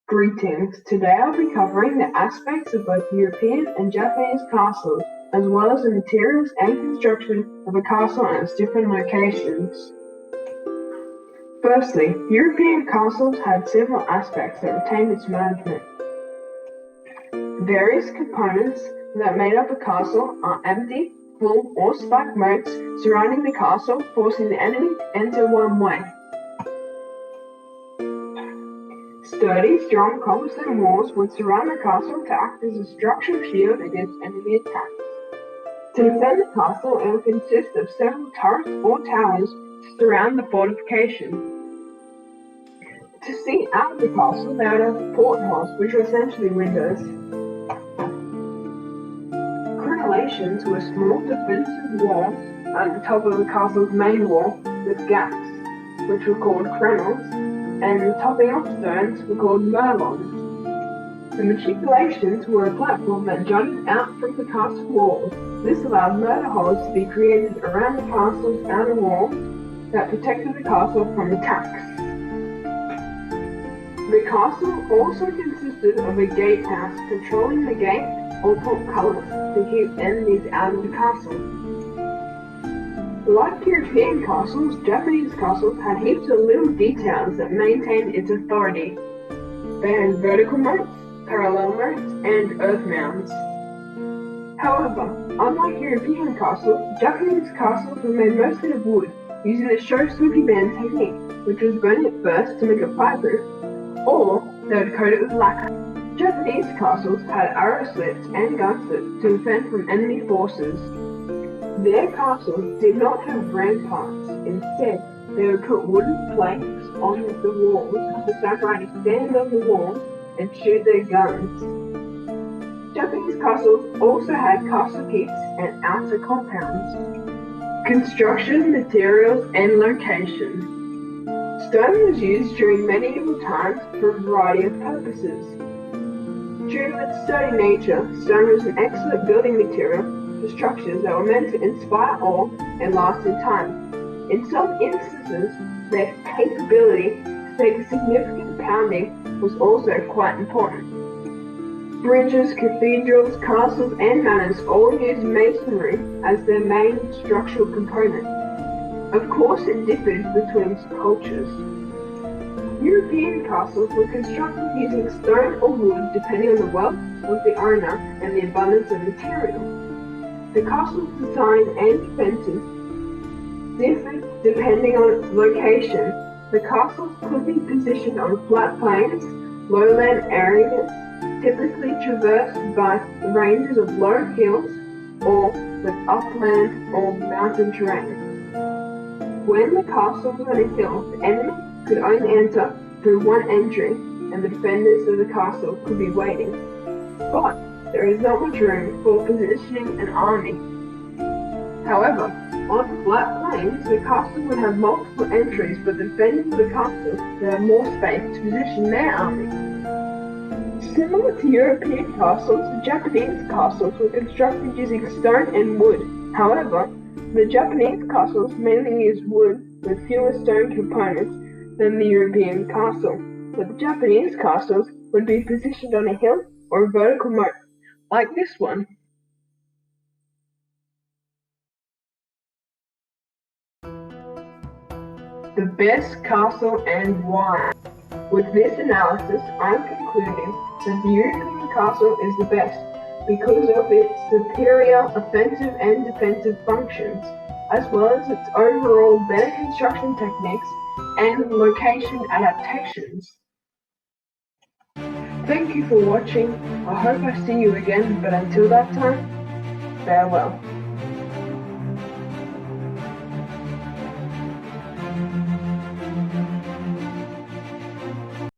Greetings. Today I'll be covering the aspects of both European and Japanese castles, as well as the materials and construction of a castle and its different locations. Firstly, European castles had several aspects that retained its management. Various components that made up a castle are empty, full, or spiked moats surrounding the castle, forcing the enemy to enter one way. Sturdy, strong cobblestone walls would surround the castle to act as a structural shield against enemy attacks. To defend the castle, it would consist of several turrets or towers to surround the fortification. To see out of the castle, they would have portholes, which were essentially windows. Crenellations were small defensive walls at the top of the castle's main wall with gaps, which were called crenels, and topping off stones were called merlons. The matriculations were a platform that jutted out from the castle walls. This allowed murder holes to be created around the castle's outer walls that protected the castle from attacks. The castle also consisted of a gatehouse controlling the gate or portcullis to keep enemies out of the castle. Like European castles, Japanese castles had heaps of little details that maintained its authority. They had vertical moats, parallel moats, and earth mounds. However, unlike European castles, Japanese castles were made mostly of wood, using the shosuki band technique, which was burning it first to make it fireproof, or they would coat it with lacquer. Japanese castles had arrow slits and gun slits to defend from enemy forces. Their castles did not have ramparts. Instead, they would put wooden planks on the walls to samurai stand on the walls and shoot their guns. Japanese castles also had castle keeps and outer compounds. Construction, materials, and location. Stone was used during medieval times for a variety of purposes. Due to its sturdy nature, stone was an excellent building material for structures that were meant to inspire awe and last in time. In some instances, their capability to take a significant pounding was also quite important. Bridges, cathedrals, castles, and manors all used masonry as their main structural component. Of course, it differed between cultures. European castles were constructed using stone or wood depending on the wealth of the owner and the abundance of material. The castle's design and defenses differed depending on its location. The castles could be positioned on flat plains, lowland areas, typically traversed by the ranges of low hills, or with upland or mountain terrain. When the castle was on a hill, the enemy could only enter through one entry, and the defenders of the castle could be waiting. But there is not much room for positioning an army. However, on flat plains, the castle would have multiple entries, but the defenders of the castle would have more space to position their army. Similar to European castles, the Japanese castles were constructed using stone and wood. However, the Japanese castles mainly used wood with fewer stone components than the European castle, but the Japanese castles would be positioned on a hill or a vertical moat, like this one. The best castle and why. With this analysis, I'm concluding that the European castle is the best because of its superior offensive and defensive functions, as well as its overall better construction techniques and location adaptations. Thank you for watching. I hope I see you again, but until that time, farewell.